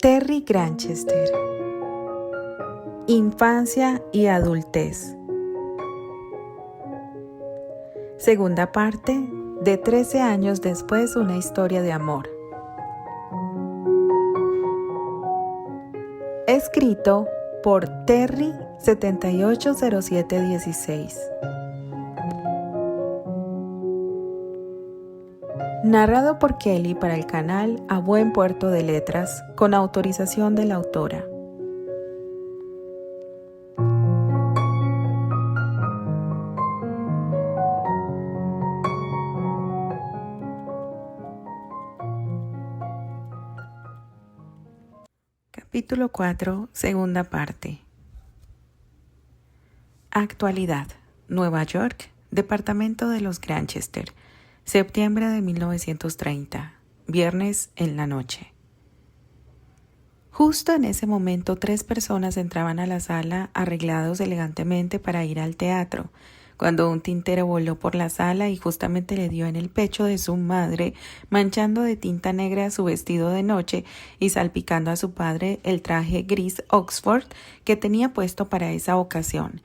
Terry Granchester. Infancia y adultez. Segunda parte de 13 años después, una historia de amor. Escrito por Terry 780716. Narrado por Kelly para el canal A Buen Puerto de Letras, con autorización de la autora. Capítulo 4, segunda parte. Actualidad. Nueva York, Departamento de los Granchester, septiembre de 1930, viernes en la noche. Justo en ese momento 3 personas entraban a la sala arreglados elegantemente para ir al teatro, cuando un tintero voló por la sala y justamente le dio en el pecho de su madre, manchando de tinta negra su vestido de noche y salpicando a su padre el traje gris Oxford que tenía puesto para esa ocasión.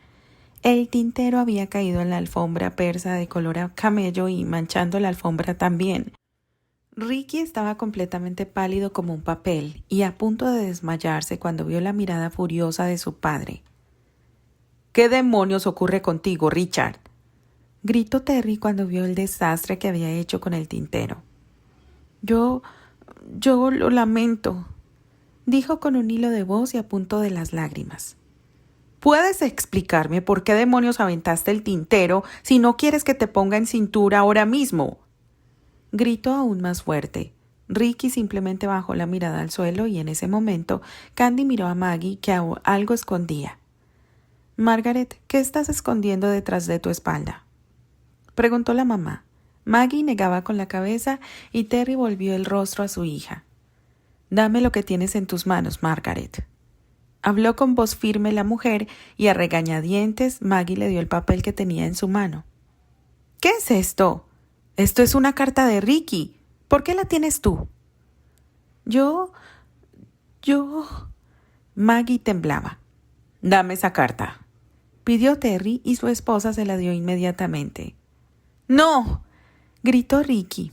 El tintero había caído en la alfombra persa de color camello y manchando la alfombra también. Ricky estaba completamente pálido como un papel y a punto de desmayarse cuando vio la mirada furiosa de su padre. —¿Qué demonios ocurre contigo, Richard? —gritó Terry cuando vio el desastre que había hecho con el tintero. Yo lo lamento —dijo con un hilo de voz y a punto de las lágrimas. ¿Puedes explicarme por qué demonios aventaste el tintero si no quieres que te ponga en cintura ahora mismo? Gritó aún más fuerte. Ricky simplemente bajó la mirada al suelo y en ese momento Candy miró a Maggie que algo escondía. —Margaret, ¿qué estás escondiendo detrás de tu espalda? —preguntó la mamá. Maggie negaba con la cabeza y Terry volvió el rostro a su hija. —Dame lo que tienes en tus manos, Margaret. Habló con voz firme la mujer y a regañadientes Maggie le dio el papel que tenía en su mano. —¿Qué es esto? Esto es una carta de Ricky. ¿Por qué la tienes tú? Yo... Maggie temblaba. —Dame esa carta —pidió Terry y su esposa se la dio inmediatamente. —¡No! —gritó Ricky.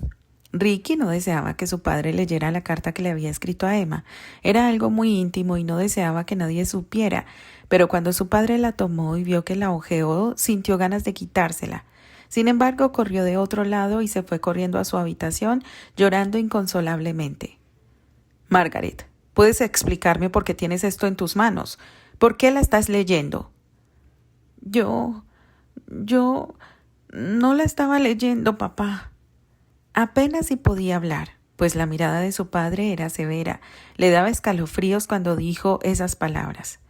Ricky no deseaba que su padre leyera la carta que le había escrito a Emma. Era algo muy íntimo y no deseaba que nadie supiera, pero cuando su padre la tomó y vio que la hojeó, sintió ganas de quitársela. Sin embargo, corrió de otro lado y se fue corriendo a su habitación, llorando inconsolablemente. —Margaret, ¿puedes explicarme por qué tienes esto en tus manos? ¿Por qué la estás leyendo? Yo no la estaba leyendo, papá. Apenas si podía hablar, pues la mirada de su padre era severa. Le daba escalofríos cuando dijo esas palabras.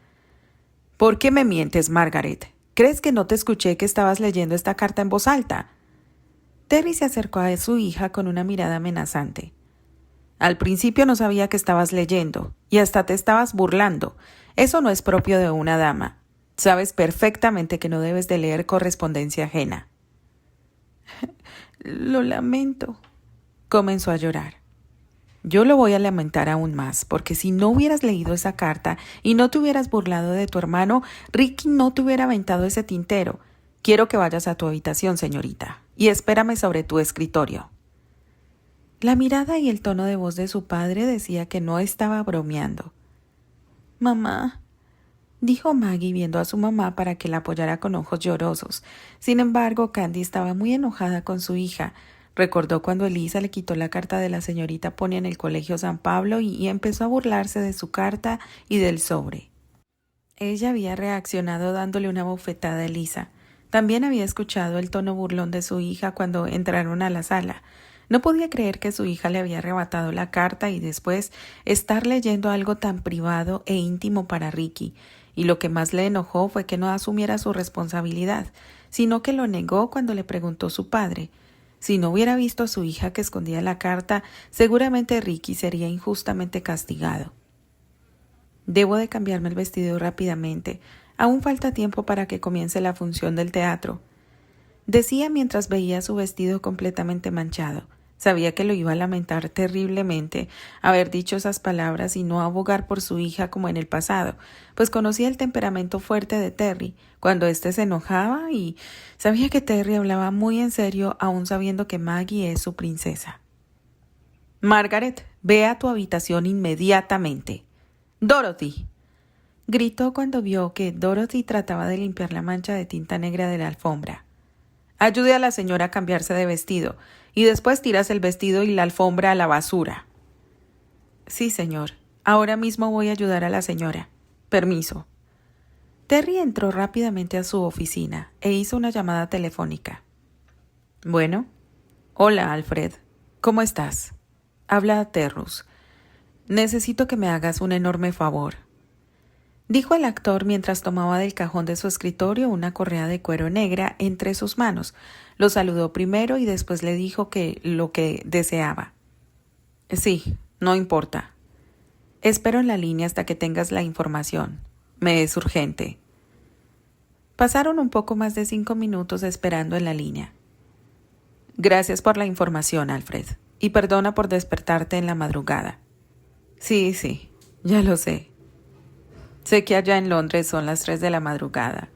—¿Por qué me mientes, Margaret? ¿Crees que no te escuché que estabas leyendo esta carta en voz alta? Terry se acercó a su hija con una mirada amenazante. —Al principio no sabía que estabas leyendo, y hasta te estabas burlando. Eso no es propio de una dama. Sabes perfectamente que no debes de leer correspondencia ajena. —Lo lamento —comenzó a llorar. Yo lo voy a lamentar aún más, porque si no hubieras leído esa carta y no te hubieras burlado de tu hermano, Ricky no te hubiera aventado ese tintero. Quiero que vayas a tu habitación, señorita, y espérame sobre tu escritorio. La mirada y el tono de voz de su padre decía que no estaba bromeando. —Mamá —dijo Maggie viendo a su mamá para que la apoyara con ojos llorosos. Sin embargo, Candy estaba muy enojada con su hija. Recordó cuando Elisa le quitó la carta de la señorita Pony en el Colegio San Pablo y empezó a burlarse de su carta y del sobre. Ella había reaccionado dándole una bofetada a Elisa. También había escuchado el tono burlón de su hija cuando entraron a la sala. No podía creer que su hija le había arrebatado la carta y después estar leyendo algo tan privado e íntimo para Ricky. Y lo que más le enojó fue que no asumiera su responsabilidad, sino que lo negó cuando le preguntó su padre. Si no hubiera visto a su hija que escondía la carta, seguramente Ricky sería injustamente castigado. Debo de cambiarme el vestido rápidamente. Aún falta tiempo para que comience la función del teatro, decía mientras veía su vestido completamente manchado. Sabía que lo iba a lamentar terriblemente haber dicho esas palabras y no abogar por su hija como en el pasado, pues conocía el temperamento fuerte de Terry cuando éste se enojaba y sabía que Terry hablaba muy en serio aun sabiendo que Maggie es su princesa. Margaret, ve a tu habitación inmediatamente. Dorothy, gritó cuando vio que Dorothy trataba de limpiar la mancha de tinta negra de la alfombra. Ayude a la señora a cambiarse de vestido y después tiras el vestido y la alfombra a la basura. Sí, señor. Ahora mismo voy a ayudar a la señora. Permiso. Terry entró rápidamente a su oficina e hizo una llamada telefónica. Bueno. Hola, Alfred. ¿Cómo estás? Habla Terrus. Necesito que me hagas un enorme favor, dijo el actor mientras tomaba del cajón de su escritorio una correa de cuero negra entre sus manos. Lo saludó primero y después le dijo que lo que deseaba. Sí, no importa. Espero en la línea hasta que tengas la información. Me es urgente. Pasaron un poco más de 5 minutos esperando en la línea. Gracias por la información, Alfred, y perdona por despertarte en la madrugada. Sí, ya lo sé. Sé que allá en Londres son las 3 de la madrugada.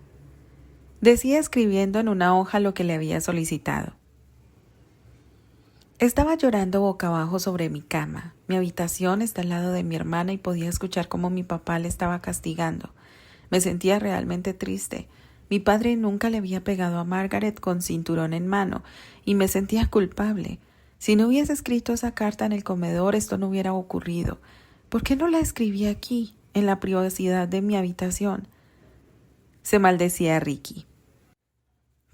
Decía escribiendo en una hoja lo que le había solicitado. Estaba llorando boca abajo sobre mi cama. Mi habitación está al lado de mi hermana y podía escuchar cómo mi papá le estaba castigando. Me sentía realmente triste. Mi padre nunca le había pegado a Margaret con cinturón en mano y me sentía culpable. Si no hubiese escrito esa carta en el comedor, esto no hubiera ocurrido. ¿Por qué no la escribí aquí, en la privacidad de mi habitación? Se maldecía a Ricky.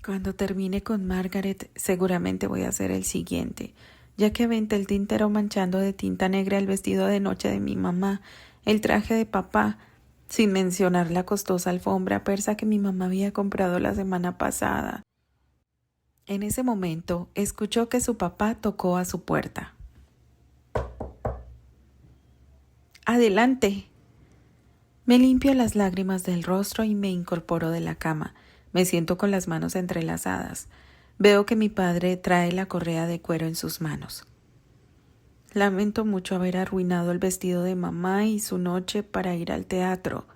Cuando termine con Margaret, seguramente voy a hacer el siguiente, ya que aventé el tintero manchando de tinta negra el vestido de noche de mi mamá, el traje de papá, sin mencionar la costosa alfombra persa que mi mamá había comprado la semana pasada. En ese momento, escuchó que su papá tocó a su puerta. ¡Adelante! Me limpio las lágrimas del rostro y me incorporo de la cama. Me siento con las manos entrelazadas. Veo que mi padre trae la correa de cuero en sus manos. Lamento mucho haber arruinado el vestido de mamá y su noche para ir al teatro,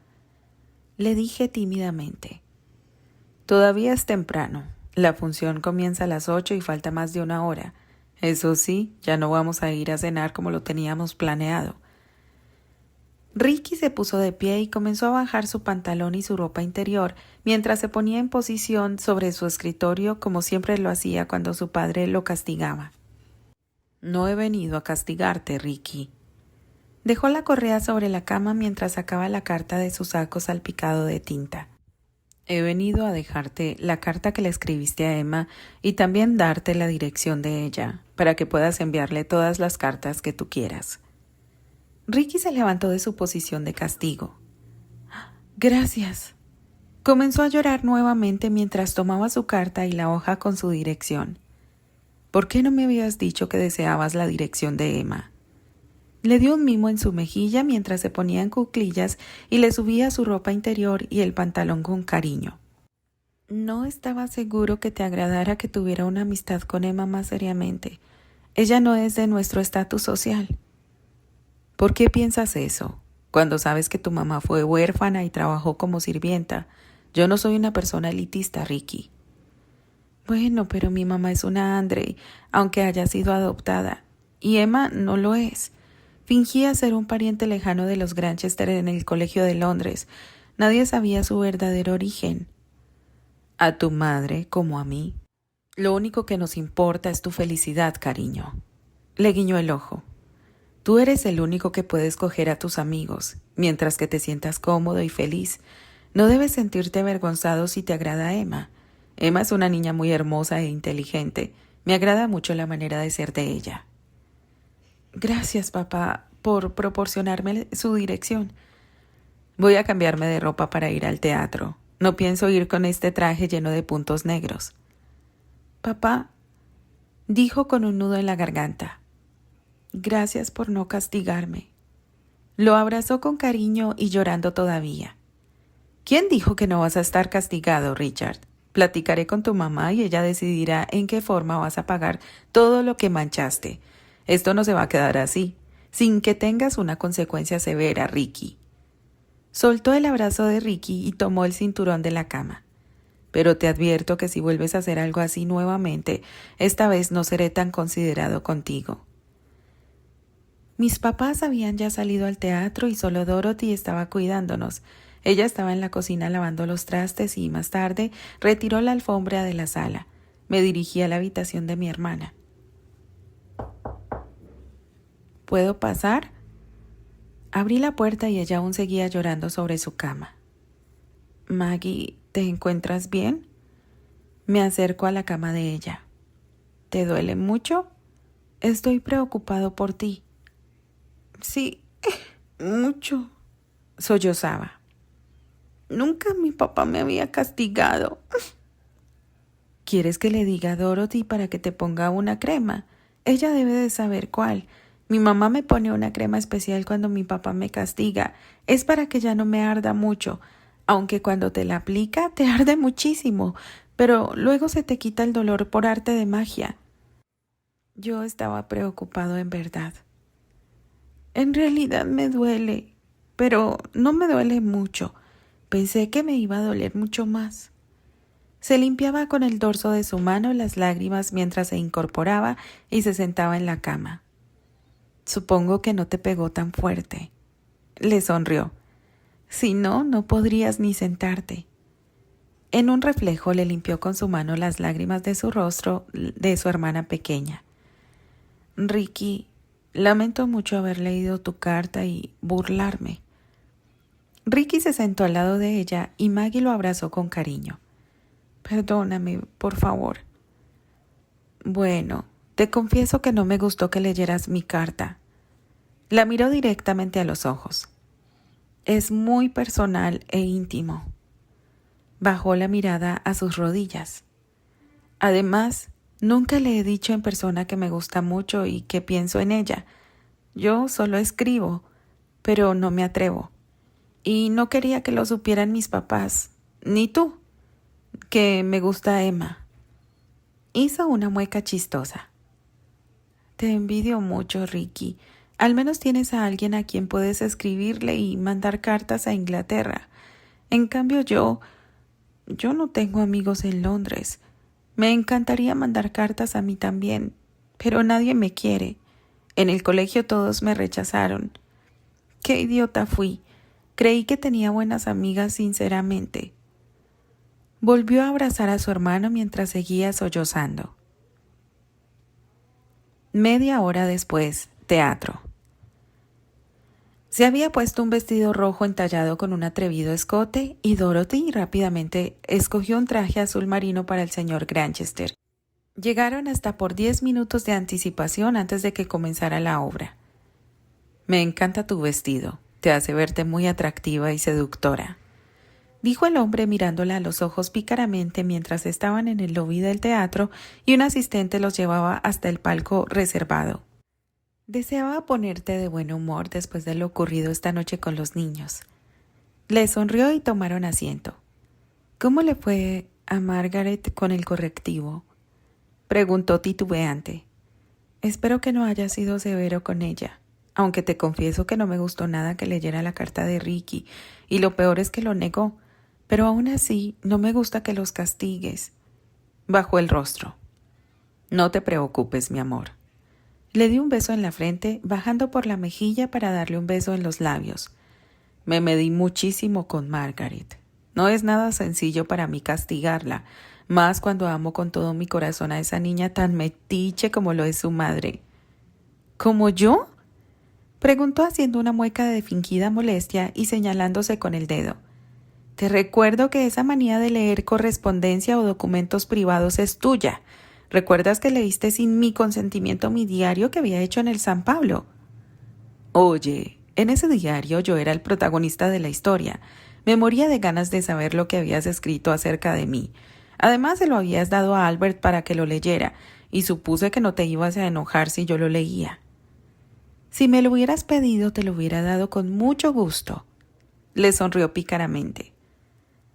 le dije tímidamente. Todavía es temprano. La función comienza a las 8 y falta más de 1 hora. Eso sí, ya no vamos a ir a cenar como lo teníamos planeado. Ricky se puso de pie y comenzó a bajar su pantalón y su ropa interior mientras se ponía en posición sobre su escritorio como siempre lo hacía cuando su padre lo castigaba. No he venido a castigarte, Ricky. Dejó la correa sobre la cama mientras sacaba la carta de su saco salpicado de tinta. He venido a dejarte la carta que le escribiste a Emma y también darte la dirección de ella para que puedas enviarle todas las cartas que tú quieras. Ricky se levantó de su posición de castigo. Gracias. Comenzó a llorar nuevamente mientras tomaba su carta y la hoja con su dirección. ¿Por qué no me habías dicho que deseabas la dirección de Emma? Le dio un mimo en su mejilla mientras se ponía en cuclillas y le subía su ropa interior y el pantalón con cariño. No estaba seguro que te agradara que tuviera una amistad con Emma más seriamente. Ella no es de nuestro estatus social. ¿Por qué piensas eso? Cuando sabes que tu mamá fue huérfana y trabajó como sirvienta. Yo no soy una persona elitista, Ricky. Bueno, pero mi mamá es una Andre, aunque haya sido adoptada. Y Emma no lo es. Fingía ser un pariente lejano de los Granchester en el colegio de Londres. Nadie sabía su verdadero origen. A tu madre, como a mí. Lo único que nos importa es tu felicidad, cariño. Le guiñó el ojo. Tú eres el único que puede escoger a tus amigos, mientras que te sientas cómodo y feliz. No debes sentirte avergonzado si te agrada Emma. Emma es una niña muy hermosa e inteligente. Me agrada mucho la manera de ser de ella. Gracias, papá, por proporcionarme su dirección. Voy a cambiarme de ropa para ir al teatro. No pienso ir con este traje lleno de puntos negros. Papá, dijo con un nudo en la garganta. Gracias por no castigarme. Lo abrazó con cariño y llorando todavía. ¿Quién dijo que no vas a estar castigado, Richard? Platicaré con tu mamá y ella decidirá en qué forma vas a pagar todo lo que manchaste. Esto no se va a quedar así, sin que tengas una consecuencia severa, Ricky. Soltó el abrazo de Ricky y tomó el cinturón de la cama. Pero te advierto que si vuelves a hacer algo así nuevamente, esta vez no seré tan considerado contigo. Mis papás habían ya salido al teatro y solo Dorothy estaba cuidándonos. Ella estaba en la cocina lavando los trastes y, más tarde, retiró la alfombra de la sala. Me dirigí a la habitación de mi hermana. ¿Puedo pasar? Abrí la puerta y ella aún seguía llorando sobre su cama. Maggie, ¿te encuentras bien? Me acerco a la cama de ella. ¿Te duele mucho? Estoy preocupado por ti. Sí, mucho, sollozaba. Nunca mi papá me había castigado. ¿Quieres que le diga a Dorothy para que te ponga una crema? Ella debe de saber cuál. Mi mamá me pone una crema especial cuando mi papá me castiga. Es para que ya no me arda mucho, aunque cuando te la aplica te arde muchísimo, pero luego se te quita el dolor por arte de magia. Yo estaba preocupado en verdad. En realidad me duele, pero no me duele mucho. Pensé que me iba a doler mucho más. Se limpiaba con el dorso de su mano las lágrimas mientras se incorporaba y se sentaba en la cama. Supongo que no te pegó tan fuerte. Le sonrió. Si no, no podrías ni sentarte. En un reflejo le limpió con su mano las lágrimas de su rostro de su hermana pequeña. Ricky, lamento mucho haber leído tu carta y burlarme. Ricky se sentó al lado de ella y Maggie lo abrazó con cariño. Perdóname, por favor. Bueno, te confieso que no me gustó que leyeras mi carta. La miró directamente a los ojos. Es muy personal e íntimo. Bajó la mirada a sus rodillas. Además, nunca le he dicho en persona que me gusta mucho y que pienso en ella. Yo solo escribo, pero no me atrevo. Y no quería que lo supieran mis papás, ni tú, que me gusta Emma. Hizo una mueca chistosa. Te envidio mucho, Ricky. Al menos tienes a alguien a quien puedes escribirle y mandar cartas a Inglaterra. En cambio yo no tengo amigos en Londres. Me encantaría mandar cartas a mí también, pero nadie me quiere. En el colegio todos me rechazaron. ¡Qué idiota fui! Creí que tenía buenas amigas sinceramente. Volvió a abrazar a su hermano mientras seguía sollozando. Media hora después, teatro. Se había puesto un vestido rojo entallado con un atrevido escote y Dorothy rápidamente escogió un traje azul marino para el señor Granchester. Llegaron hasta por 10 minutos de anticipación antes de que comenzara la obra. Me encanta tu vestido, te hace verte muy atractiva y seductora, dijo el hombre mirándola a los ojos pícaramente mientras estaban en el lobby del teatro y un asistente los llevaba hasta el palco reservado. Deseaba ponerte de buen humor después de lo ocurrido esta noche con los niños. Le sonrió y tomaron asiento. ¿Cómo le fue a Margaret con el correctivo?, preguntó titubeante. Espero que no haya sido severo con ella, aunque te confieso que no me gustó nada que leyera la carta de Ricky, y lo peor es que lo negó, pero aún así no me gusta que los castigues. Bajó el rostro. No te preocupes, mi amor. Le di un beso en la frente, bajando por la mejilla para darle un beso en los labios. Me medí muchísimo con Margaret. No es nada sencillo para mí castigarla, más cuando amo con todo mi corazón a esa niña tan metiche como lo es su madre. ¿Como yo?, preguntó haciendo una mueca de fingida molestia y señalándose con el dedo. Te recuerdo que esa manía de leer correspondencia o documentos privados es tuya. ¿Recuerdas que leíste sin mi consentimiento mi diario que había hecho en el San Pablo? Oye, en ese diario yo era el protagonista de la historia. Me moría de ganas de saber lo que habías escrito acerca de mí. Además, se lo habías dado a Albert para que lo leyera, y supuse que no te ibas a enojar si yo lo leía. Si me lo hubieras pedido, te lo hubiera dado con mucho gusto. Le sonrió pícaramente.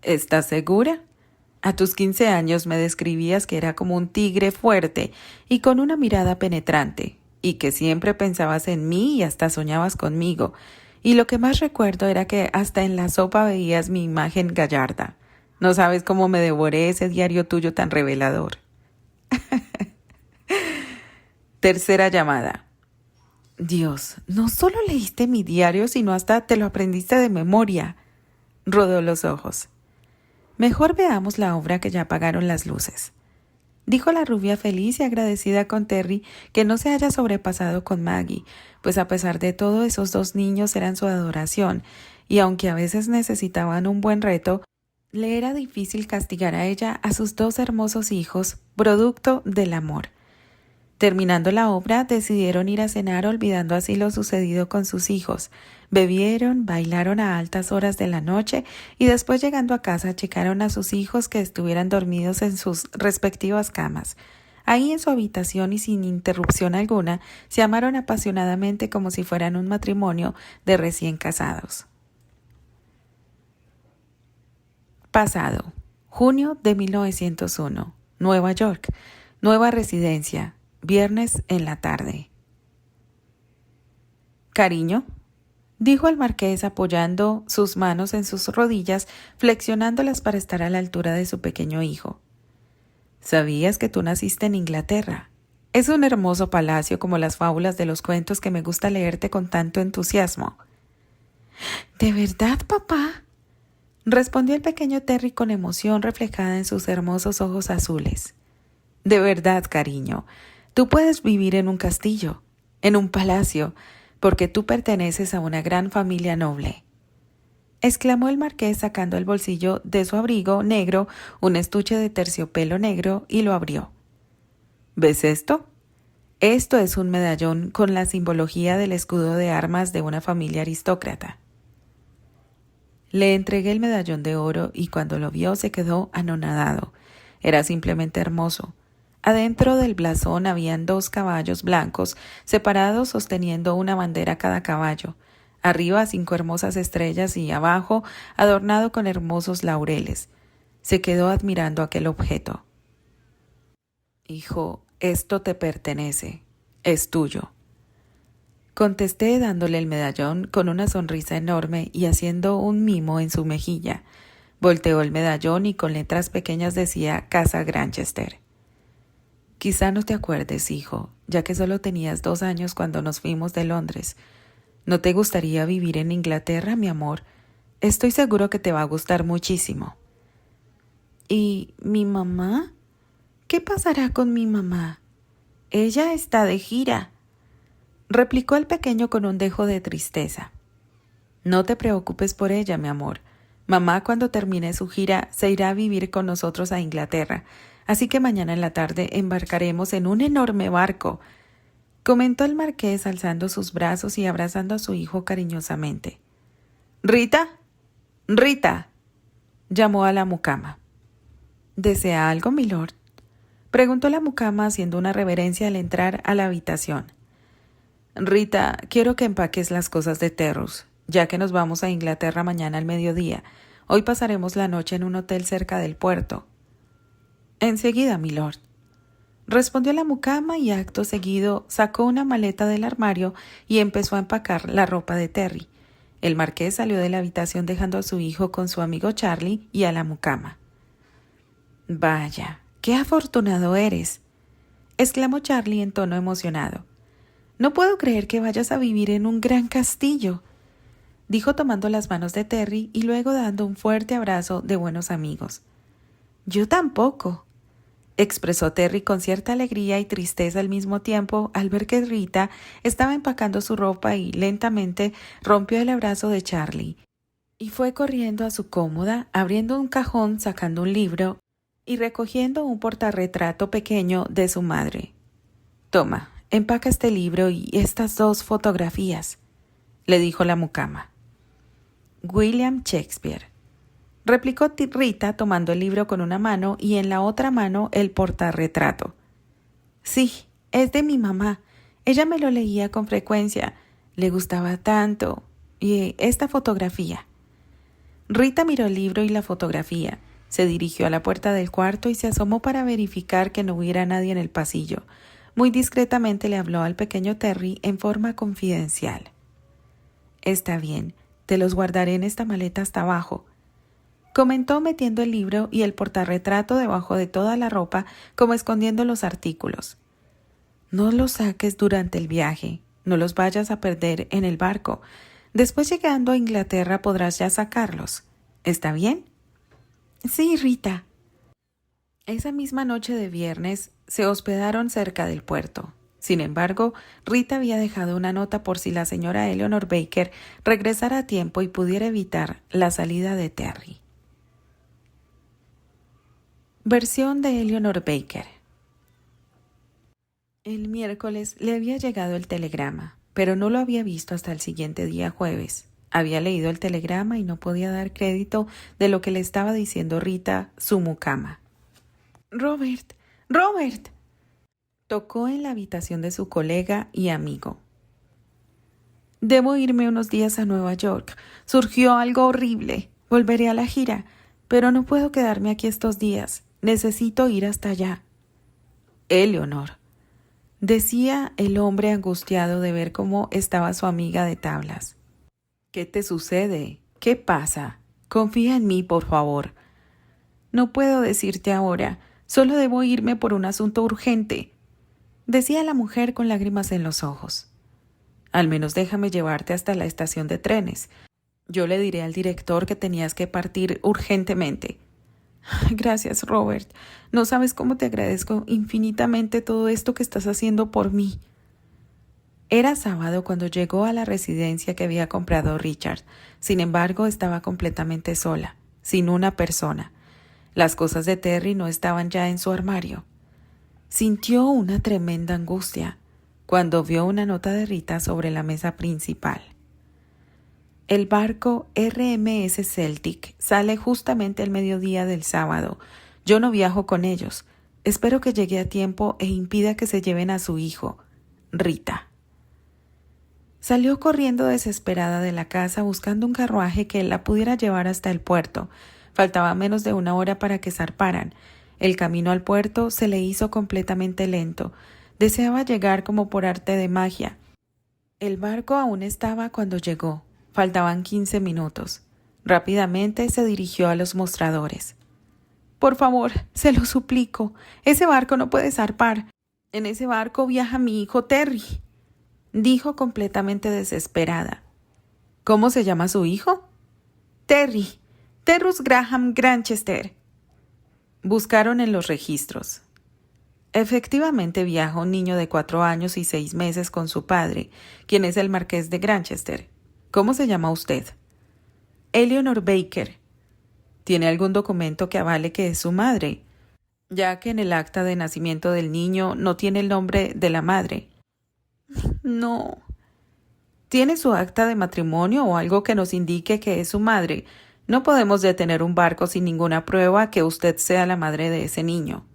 ¿Estás segura? A tus 15 años me describías que era como un tigre fuerte y con una mirada penetrante, y que siempre pensabas en mí y hasta soñabas conmigo. Y lo que más recuerdo era que hasta en la sopa veías mi imagen gallarda. No sabes cómo me devoré ese diario tuyo tan revelador. Tercera llamada. Dios, no solo leíste mi diario, sino hasta te lo aprendiste de memoria. Rodó los ojos. Mejor veamos la obra que ya apagaron las luces, dijo la rubia feliz y agradecida con Terry que no se haya sobrepasado con Maggie, pues a pesar de todo esos dos niños eran su adoración, y aunque a veces necesitaban un buen reto, le era difícil castigar a ella a sus dos hermosos hijos, producto del amor. Terminando la obra, decidieron ir a cenar olvidando así lo sucedido con sus hijos. Bebieron, bailaron a altas horas de la noche y después llegando a casa checaron a sus hijos que estuvieran dormidos en sus respectivas camas. Ahí en su habitación y sin interrupción alguna, se amaron apasionadamente como si fueran un matrimonio de recién casados. Pasado. Junio de 1901. Nueva York. Nueva residencia. Viernes en la tarde. Cariño, dijo el marqués apoyando sus manos en sus rodillas, flexionándolas para estar a la altura de su pequeño hijo. ¿Sabías que tú naciste en Inglaterra? Es un hermoso palacio como las fábulas de los cuentos que me gusta leerte con tanto entusiasmo. ¿De verdad, papá? Respondió el pequeño Terry con emoción reflejada en sus hermosos ojos azules. De verdad, cariño. Tú puedes vivir en un castillo, en un palacio, porque tú perteneces a una gran familia noble, exclamó el marqués sacando del bolsillo de su abrigo negro un estuche de terciopelo negro y lo abrió. ¿Ves esto? Esto es un medallón con la simbología del escudo de armas de una familia aristócrata. Le entregué el medallón de oro y cuando lo vio se quedó anonadado. Era simplemente hermoso. Adentro del blasón habían 2 caballos blancos, separados sosteniendo una bandera cada caballo. Arriba 5 hermosas estrellas y abajo adornado con hermosos laureles. Se quedó admirando aquel objeto. Hijo, esto te pertenece. Es tuyo. Contesté dándole el medallón con una sonrisa enorme y haciendo un mimo en su mejilla. Volteó el medallón y con letras pequeñas decía Casa Granchester. Quizá no te acuerdes, hijo, ya que solo tenías 2 años cuando nos fuimos de Londres. ¿No te gustaría vivir en Inglaterra, mi amor? Estoy seguro que te va a gustar muchísimo. ¿Y mi mamá? ¿Qué pasará con mi mamá? Ella está de gira, replicó el pequeño con un dejo de tristeza. No te preocupes por ella, mi amor. Mamá, cuando termine su gira, se irá a vivir con nosotros a Inglaterra. Así que mañana en la tarde embarcaremos en un enorme barco, comentó el marqués alzando sus brazos y abrazando a su hijo cariñosamente. —¿Rita? —¡Rita! —llamó a la mucama. —¿Desea algo, milord? —preguntó la mucama haciendo una reverencia al entrar a la habitación. —Rita, quiero que empaques las cosas de Terrus, ya que nos vamos a Inglaterra mañana al mediodía. Hoy pasaremos la noche en un hotel cerca del puerto. —Enseguida, milord —respondió la mucama y acto seguido sacó una maleta del armario y empezó a empacar la ropa de Terry. El marqués salió de la habitación dejando a su hijo con su amigo Charlie y a la mucama. —Vaya, qué afortunado eres —exclamó Charlie en tono emocionado. —No puedo creer que vayas a vivir en un gran castillo —dijo tomando las manos de Terry y luego dando un fuerte abrazo de buenos amigos. —Yo tampoco —expresó Terry con cierta alegría y tristeza al mismo tiempo al ver que Rita estaba empacando su ropa y lentamente rompió el abrazo de Charlie y fue corriendo a su cómoda, abriendo un cajón, sacando un libro y recogiendo un portarretrato pequeño de su madre. —Toma, empaca este libro y estas 2 fotografías —le dijo la mucama. —William Shakespeare —replicó Rita tomando el libro con una mano y en la otra mano el portarretrato. —Sí, es de mi mamá. Ella me lo leía con frecuencia. Le gustaba tanto. Y esta fotografía. Rita miró el libro y la fotografía. Se dirigió a la puerta del cuarto y se asomó para verificar que no hubiera nadie en el pasillo. Muy discretamente le habló al pequeño Terry en forma confidencial. «Está bien, te los guardaré en esta maleta hasta abajo», comentó metiendo el libro y el portarretrato debajo de toda la ropa, como escondiendo los artículos. «No los saques durante el viaje, no los vayas a perder en el barco. Después, llegando a Inglaterra, podrás ya sacarlos. ¿Está bien?» «Sí, Rita». Esa misma noche de viernes se hospedaron cerca del puerto. Sin embargo, Rita había dejado una nota por si la señora Eleanor Baker regresara a tiempo y pudiera evitar la salida de Terry. Versión de Eleanor Baker. El miércoles le había llegado el telegrama, pero no lo había visto hasta el siguiente día jueves. Había leído el telegrama y no podía dar crédito de lo que le estaba diciendo Rita, su mucama. «Robert, Robert», tocó en la habitación de su colega y amigo. «Debo irme unos días a Nueva York. Surgió algo horrible. Volveré a la gira, pero no puedo quedarme aquí estos días. Necesito ir hasta allá». «Eleanor», decía el hombre angustiado de ver cómo estaba su amiga de tablas. «¿Qué te sucede? ¿Qué pasa? Confía en mí, por favor». «No puedo decirte ahora. Solo debo irme por un asunto urgente», decía la mujer con lágrimas en los ojos. «Al menos déjame llevarte hasta la estación de trenes. Yo le diré al director que tenías que partir urgentemente». «Gracias, Robert. No sabes cómo te agradezco infinitamente todo esto que estás haciendo por mí». Era sábado cuando llegó a la residencia que había comprado Richard. Sin embargo, estaba completamente sola, sin una persona. Las cosas de Terry no estaban ya en su armario. Sintió una tremenda angustia cuando vio una nota de Rita sobre la mesa principal. «El barco RMS Celtic sale justamente al mediodía del sábado. Yo no viajo con ellos. Espero que llegue a tiempo e impida que se lleven a su hijo. Rita». Salió corriendo desesperada de la casa buscando un carruaje que la pudiera llevar hasta el puerto. Faltaba menos de una hora para que zarparan. El camino al puerto se le hizo completamente lento. Deseaba llegar como por arte de magia. El barco aún estaba cuando llegó. Faltaban 15 minutos. Rápidamente se dirigió a los mostradores. «Por favor, se lo suplico. Ese barco no puede zarpar. En ese barco viaja mi hijo Terry», dijo completamente desesperada. «¿Cómo se llama su hijo?» «Terry. Terrus Graham Granchester». Buscaron en los registros. Efectivamente viaja un niño de 4 años y 6 meses con su padre, quien es el marqués de Granchester. ¿Cómo se llama usted? «Eleanor Baker». ¿Tiene algún documento que avale que es su madre? Ya que en el acta de nacimiento del niño no tiene el nombre de la madre. «No». ¿Tiene su acta de matrimonio o algo que nos indique que es su madre? No podemos detener un barco sin ninguna prueba que usted sea la madre de ese niño».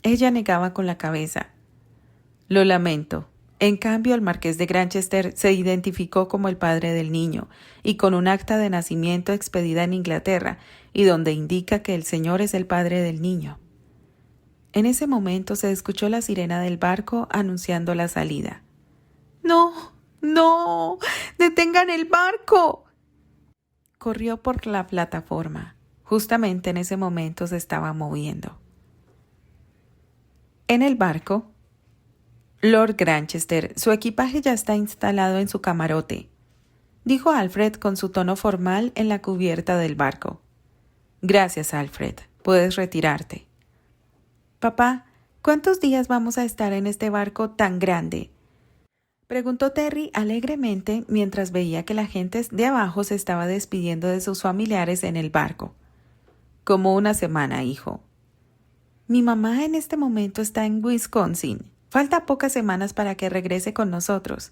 Ella negaba con la cabeza. «Lo lamento». En cambio, el marqués de Granchester se identificó como el padre del niño y con un acta de nacimiento expedida en Inglaterra y donde indica que el señor es el padre del niño. En ese momento se escuchó la sirena del barco anunciando la salida. «¡No! ¡No! ¡Detengan el barco!». Corrió por la plataforma. Justamente en ese momento se estaba moviendo. En el barco, «Lord Granchester, su equipaje ya está instalado en su camarote», dijo Alfred con su tono formal en la cubierta del barco. «Gracias, Alfred. Puedes retirarte». «Papá, ¿cuántos días vamos a estar en este barco tan grande?», preguntó Terry alegremente mientras veía que la gente de abajo se estaba despidiendo de sus familiares en el barco. «Como una semana, hijo». «Mi mamá en este momento está en Wisconsin. Falta pocas semanas para que regrese con nosotros».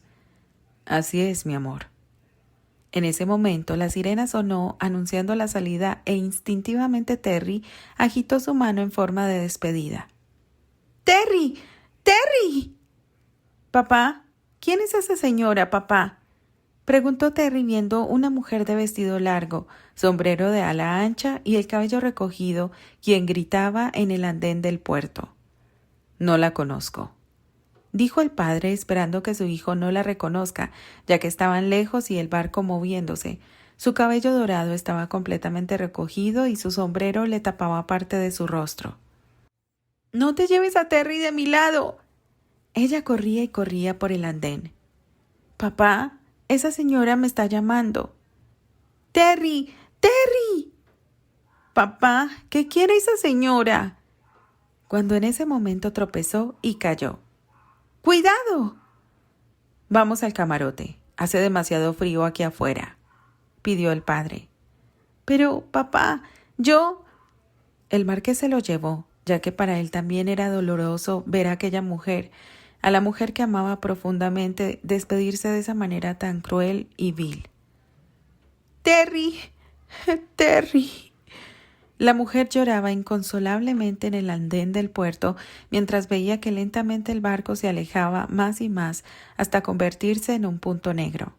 «Así es, mi amor». En ese momento la sirena sonó anunciando la salida e instintivamente Terry agitó su mano en forma de despedida. «¡Terry! ¡Terry!». «Papá, ¿quién es esa señora, papá?». preguntó Terry viendo una mujer de vestido largo, sombrero de ala ancha y el cabello recogido, quien gritaba en el andén del puerto. No la conozco, dijo el padre, esperando que su hijo no la reconozca, ya que estaban lejos y el barco moviéndose. Su cabello dorado estaba completamente recogido y su sombrero le tapaba parte de su rostro. «¡No te lleves a Terry de mi lado!» Ella corría y corría por el andén. «Papá, esa señora me está llamando». «¡Terry! ¡Terry!» «Papá, ¿qué quiere esa señora?» Cuando en ese momento tropezó y cayó. «¡Cuidado!» «Vamos al camarote. Hace demasiado frío aquí afuera», pidió el padre. «Pero, papá, yo...» El marqués se lo llevó, ya que para él también era doloroso ver a aquella mujer, a la mujer que amaba profundamente, despedirse de esa manera tan cruel y vil. «Terry, Terry». La mujer lloraba inconsolablemente en el andén del puerto mientras veía que lentamente el barco se alejaba más y más hasta convertirse en un punto negro.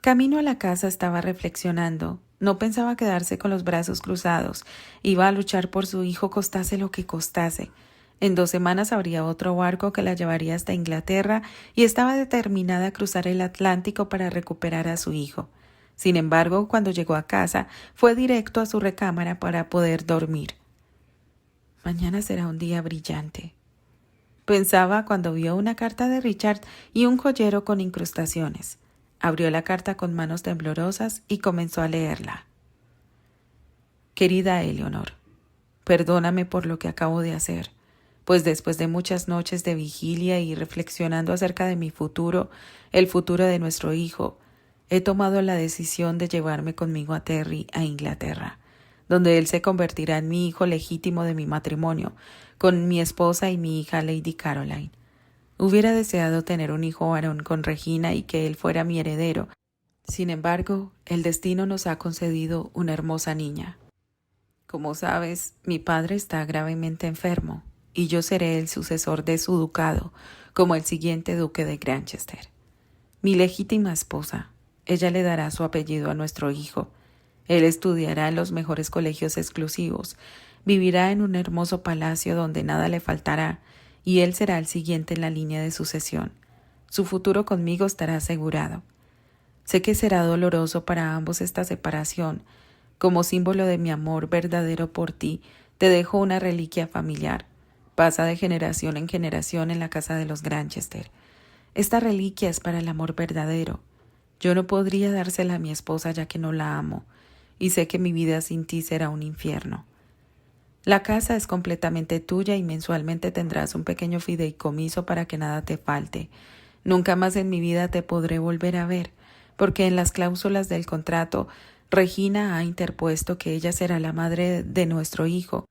Camino a la casa estaba reflexionando. No pensaba quedarse con los brazos cruzados. Iba a luchar por su hijo costase lo que costase. En 2 semanas habría otro barco que la llevaría hasta Inglaterra y estaba determinada a cruzar el Atlántico para recuperar a su hijo. Sin embargo, cuando llegó a casa, fue directo a su recámara para poder dormir. Mañana será un día brillante, pensaba cuando vio una carta de Richard y un joyero con incrustaciones. Abrió la carta con manos temblorosas y comenzó a leerla. Querida Eleanor, perdóname por lo que acabo de hacer, pues después de muchas noches de vigilia y reflexionando acerca de mi futuro, el futuro de nuestro hijo, he tomado la decisión de llevarme conmigo a Terry a Inglaterra, donde él se convertirá en mi hijo legítimo de mi matrimonio, con mi esposa y mi hija Lady Caroline. Hubiera deseado tener un hijo varón con Regina y que él fuera mi heredero. Sin embargo, el destino nos ha concedido una hermosa niña. Como sabes, mi padre está gravemente enfermo, y yo seré el sucesor de su ducado, como el siguiente duque de Granchester. Mi legítima esposa, ella le dará su apellido a nuestro hijo. Él estudiará en los mejores colegios exclusivos, vivirá en un hermoso palacio donde nada le faltará, y él será el siguiente en la línea de sucesión. Su futuro conmigo estará asegurado. Sé que será doloroso para ambos esta separación. Como símbolo de mi amor verdadero por ti, te dejo una reliquia familiar. Pasa de generación en generación en la casa de los Granchester. Esta reliquia es para el amor verdadero. Yo no podría dársela a mi esposa ya que no la amo, y sé que mi vida sin ti será un infierno. La casa es completamente tuya y mensualmente tendrás un pequeño fideicomiso para que nada te falte. Nunca más en mi vida te podré volver a ver, porque en las cláusulas del contrato Regina ha interpuesto que ella será la madre de nuestro hijo,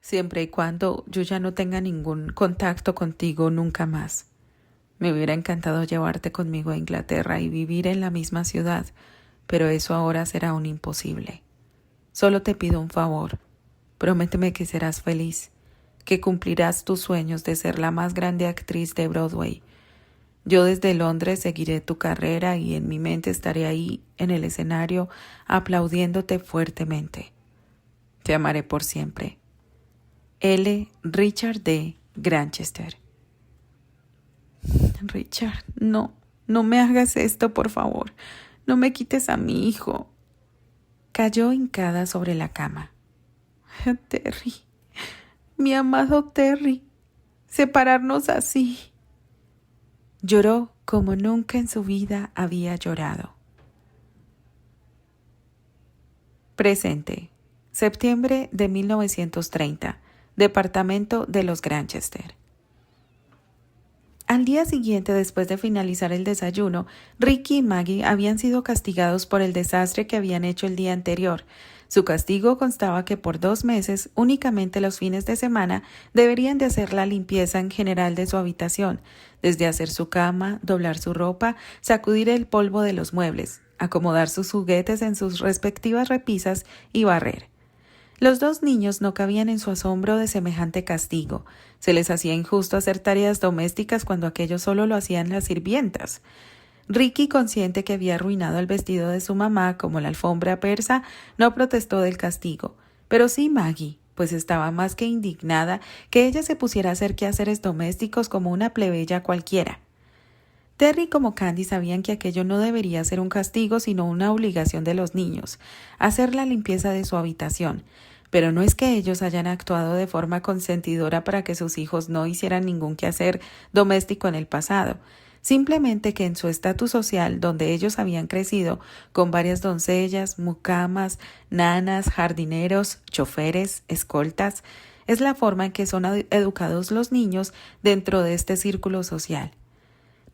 siempre y cuando yo ya no tenga ningún contacto contigo nunca más. Me hubiera encantado llevarte conmigo a Inglaterra y vivir en la misma ciudad, pero eso ahora será un imposible. Solo te pido un favor. Prométeme que serás feliz, que cumplirás tus sueños de ser la más grande actriz de Broadway. Yo desde Londres seguiré tu carrera y en mi mente estaré ahí en el escenario aplaudiéndote fuertemente. Te amaré por siempre. L. Richard D. Granchester. Richard, no me hagas esto, por favor. No me quites a mi hijo. Cayó hincada sobre la cama. Terry, mi amado Terry, separarnos así. Lloró como nunca en su vida había llorado. Presente. Septiembre de 1930. Departamento de los Granchester. Al día siguiente, después de finalizar el desayuno, Ricky y Maggie habían sido castigados por el desastre que habían hecho el día anterior. Su castigo constaba que por 2 meses, únicamente los fines de semana, deberían de hacer la limpieza en general de su habitación, desde hacer su cama, doblar su ropa, sacudir el polvo de los muebles, acomodar sus juguetes en sus respectivas repisas y barrer. Los 2 niños no cabían en su asombro de semejante castigo. Se les hacía injusto hacer tareas domésticas cuando aquello solo lo hacían las sirvientas. Ricky, consciente que había arruinado el vestido de su mamá como la alfombra persa, no protestó del castigo, pero sí Maggie, pues estaba más que indignada que ella se pusiera a hacer quehaceres domésticos como una plebeya cualquiera. Terry como Candy sabían que aquello no debería ser un castigo sino una obligación de los niños, hacer la limpieza de su habitación, pero no es que ellos hayan actuado de forma consentidora para que sus hijos no hicieran ningún quehacer doméstico en el pasado, simplemente que en su estatus social, donde ellos habían crecido con varias doncellas, mucamas, nanas, jardineros, choferes, escoltas, es la forma en que son educados los niños dentro de este círculo social.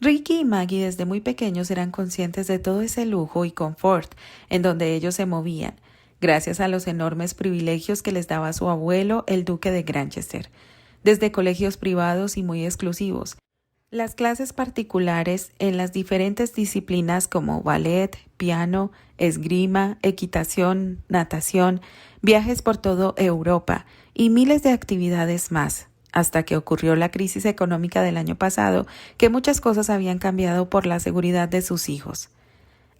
Ricky y Maggie desde muy pequeños eran conscientes de todo ese lujo y confort en donde ellos se movían, gracias a los enormes privilegios que les daba su abuelo, el duque de Granchester, desde colegios privados y muy exclusivos, las clases particulares en las diferentes disciplinas como ballet, piano, esgrima, equitación, natación, viajes por toda Europa y miles de actividades más, hasta que ocurrió la crisis económica del año pasado, que muchas cosas habían cambiado por la seguridad de sus hijos.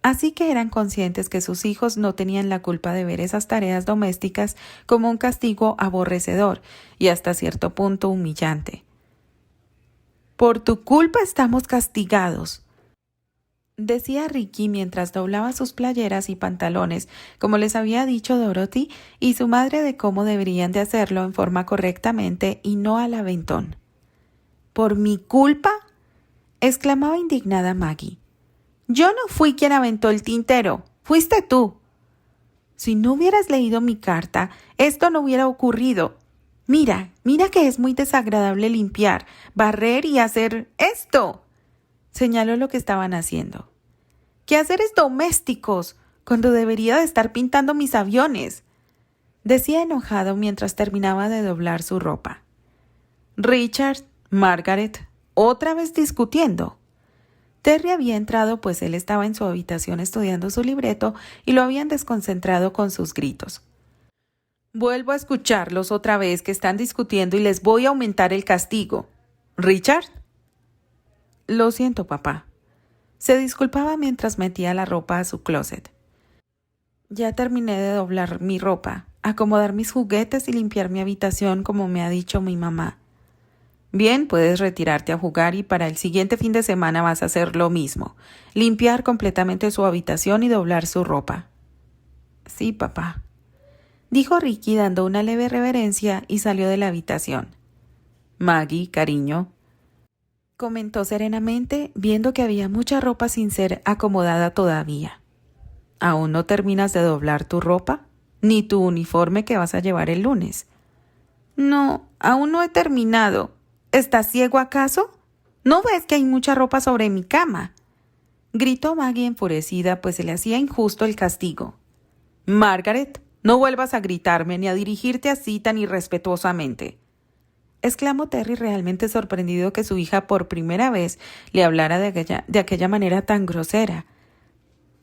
Así que eran conscientes que sus hijos no tenían la culpa de ver esas tareas domésticas como un castigo aborrecedor y hasta cierto punto humillante. «Por tu culpa estamos castigados», decía Ricky mientras doblaba sus playeras y pantalones, como les había dicho Dorothy y su madre de cómo deberían de hacerlo en forma correctamente y no al aventón. «¿Por mi culpa?», exclamaba indignada Maggie. «Yo no fui quien aventó el tintero, fuiste tú. Si no hubieras leído mi carta, esto no hubiera ocurrido. Mira que es muy desagradable limpiar, barrer y hacer esto», señaló lo que estaban haciendo. «Quehaceres domésticos, cuando debería de estar pintando mis aviones», decía enojado mientras terminaba de doblar su ropa. «Richard, Margaret, ¿otra vez discutiendo?». Terry había entrado pues él estaba en su habitación estudiando su libreto y lo habían desconcentrado con sus gritos. «Vuelvo a escucharlos otra vez que están discutiendo y les voy a aumentar el castigo. ¿Richard?» «Lo siento, papá». Se disculpaba mientras metía la ropa a su closet. «Ya terminé de doblar mi ropa, acomodar mis juguetes y limpiar mi habitación como me ha dicho mi mamá». «Bien, puedes retirarte a jugar y para el siguiente fin de semana vas a hacer lo mismo, limpiar completamente su habitación y doblar su ropa». «Sí, papá», dijo Ricky dando una leve reverencia y salió de la habitación. «Maggie, cariño», comentó serenamente, viendo que había mucha ropa sin ser acomodada todavía. «¿Aún no terminas de doblar tu ropa? Ni tu uniforme que vas a llevar el lunes». «No, aún no he terminado. ¿Estás ciego acaso? ¿No ves que hay mucha ropa sobre mi cama?», gritó Maggie enfurecida, pues se le hacía injusto el castigo. «Margaret, no vuelvas a gritarme ni a dirigirte así tan irrespetuosamente», exclamó Terry, realmente sorprendido que su hija por primera vez le hablara de aquella manera tan grosera.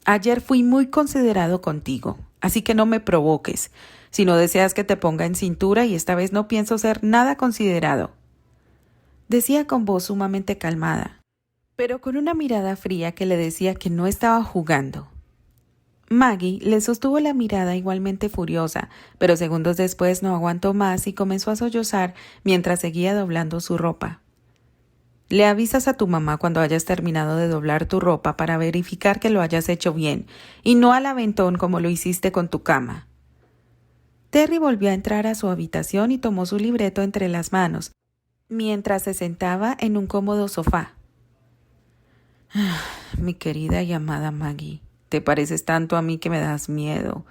«Ayer fui muy considerado contigo, así que no me provoques. Si no deseas que te ponga en cintura y esta vez no pienso ser nada considerado», decía con voz sumamente calmada, pero con una mirada fría que le decía que no estaba jugando. Maggie le sostuvo la mirada igualmente furiosa, pero segundos después no aguantó más y comenzó a sollozar mientras seguía doblando su ropa. «Le avisas a tu mamá cuando hayas terminado de doblar tu ropa para verificar que lo hayas hecho bien, y no al aventón como lo hiciste con tu cama». Terry volvió a entrar a su habitación y tomó su libreto entre las manos, mientras se sentaba en un cómodo sofá. «Mi querida y amada Maggie, te pareces tanto a mí que me das miedo.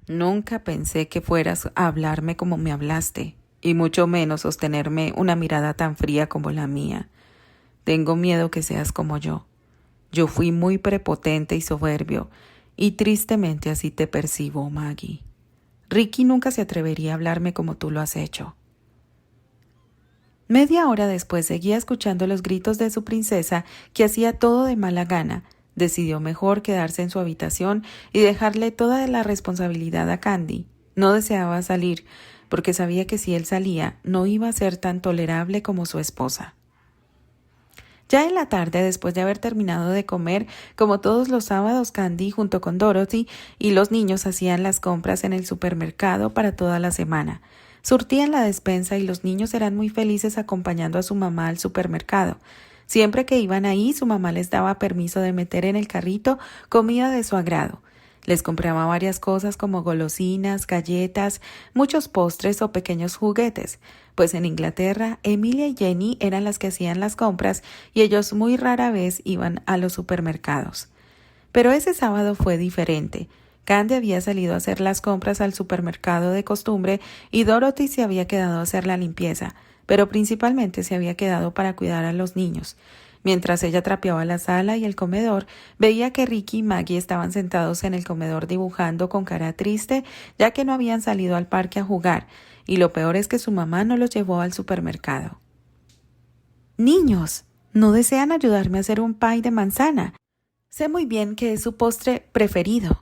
Nunca pensé que fueras a hablarme como me hablaste, y mucho menos sostenerme una mirada tan fría como la mía. Tengo miedo que seas como yo. Yo fui muy prepotente y soberbio, y tristemente así te percibo, Maggie. Ricky nunca se atrevería a hablarme como tú lo has hecho». Media hora después seguía escuchando los gritos de su princesa, que hacía todo de mala gana. Decidió mejor quedarse en su habitación y dejarle toda la responsabilidad a Candy. No deseaba salir, porque sabía que si él salía no iba a ser tan tolerable como su esposa. Ya en la tarde, después de haber terminado de comer, como todos los sábados, Candy junto con Dorothy y los niños hacían las compras en el supermercado para toda la semana. Surtían la despensa y los niños eran muy felices acompañando a su mamá al supermercado. Siempre que iban ahí, su mamá les daba permiso de meter en el carrito comida de su agrado. Les compraba varias cosas como golosinas, galletas, muchos postres o pequeños juguetes, pues en Inglaterra Emilia y Jenny eran las que hacían las compras y ellos muy rara vez iban a los supermercados. Pero ese sábado fue diferente. Candy había salido a hacer las compras al supermercado de costumbre y Dorothy se había quedado a hacer la limpieza, pero principalmente se había quedado para cuidar a los niños. Mientras ella trapeaba la sala y el comedor, veía que Ricky y Maggie estaban sentados en el comedor dibujando con cara triste, ya que no habían salido al parque a jugar, y lo peor es que su mamá no los llevó al supermercado. Niños, ¿no desean ayudarme a hacer un pie de manzana? Sé muy bien que es su postre preferido,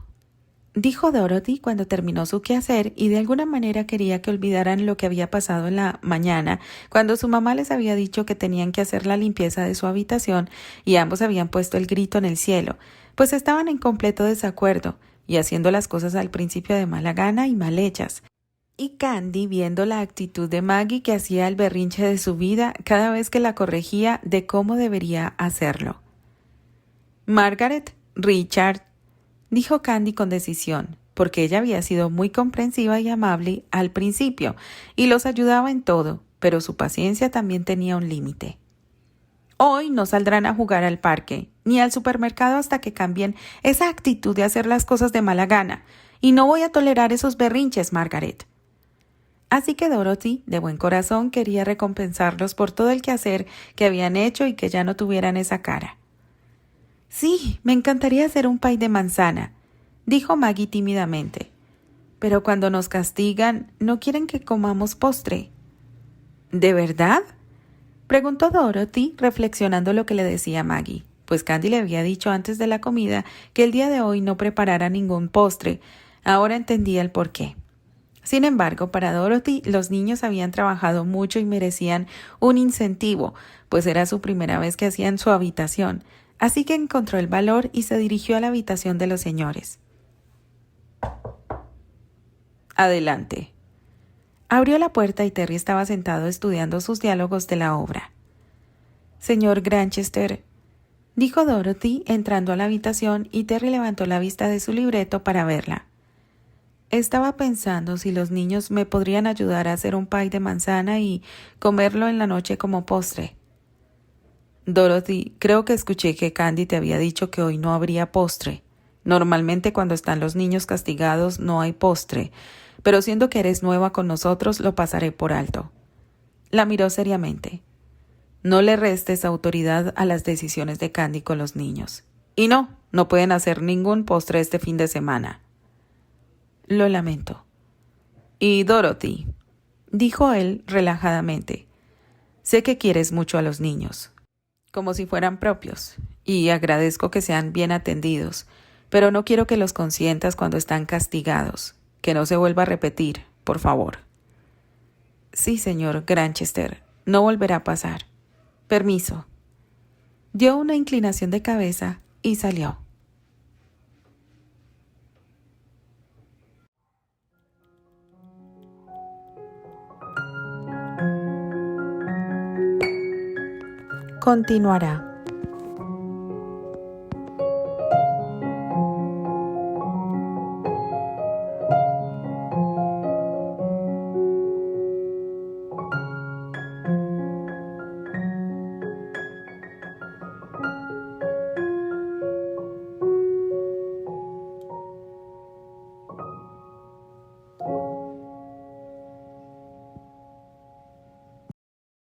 dijo Dorothy cuando terminó su quehacer y de alguna manera quería que olvidaran lo que había pasado en la mañana, cuando su mamá les había dicho que tenían que hacer la limpieza de su habitación y ambos habían puesto el grito en el cielo, pues estaban en completo desacuerdo y haciendo las cosas al principio de mala gana y mal hechas. Y Candy, viendo la actitud de Maggie que hacía el berrinche de su vida cada vez que la corregía de cómo debería hacerlo. Margaret, Richard, dijo Candy con decisión, porque ella había sido muy comprensiva y amable al principio y los ayudaba en todo, pero su paciencia también tenía un límite. Hoy no saldrán a jugar al parque, ni al supermercado hasta que cambien esa actitud de hacer las cosas de mala gana, y no voy a tolerar esos berrinches, Margaret. Así que Dorothy, de buen corazón, quería recompensarlos por todo el quehacer que habían hecho y que ya no tuvieran esa cara. Sí, me encantaría hacer un pay de manzana, dijo Maggie tímidamente. Pero cuando nos castigan, no quieren que comamos postre. ¿De verdad? Preguntó Dorothy, reflexionando lo que le decía Maggie, pues Candy le había dicho antes de la comida que el día de hoy no preparara ningún postre. Ahora entendía el porqué. Sin embargo, para Dorothy, los niños habían trabajado mucho y merecían un incentivo, pues era su primera vez que hacían su habitación. Así que encontró el valor y se dirigió a la habitación de los señores. Adelante. Abrió la puerta y Terry estaba sentado estudiando sus diálogos de la obra. Señor Granchester, dijo Dorothy entrando a la habitación y Terry levantó la vista de su libreto para verla. Estaba pensando si los niños me podrían ayudar a hacer un pie de manzana y comerlo en la noche como postre. Dorothy, creo que escuché que Candy te había dicho que hoy no habría postre. Normalmente cuando están los niños castigados no hay postre, pero siendo que eres nueva con nosotros lo pasaré por alto. La miró seriamente. No le restes autoridad a las decisiones de Candy con los niños. Y no pueden hacer ningún postre este fin de semana. Lo lamento. Y Dorothy, dijo él relajadamente, sé que quieres mucho a los niños, como si fueran propios, y agradezco que sean bien atendidos, pero no quiero que los consientas cuando están castigados. Que no se vuelva a repetir, por favor. Sí, señor Granchester, no volverá a pasar. Permiso. Dio una inclinación de cabeza y salió. Continuará.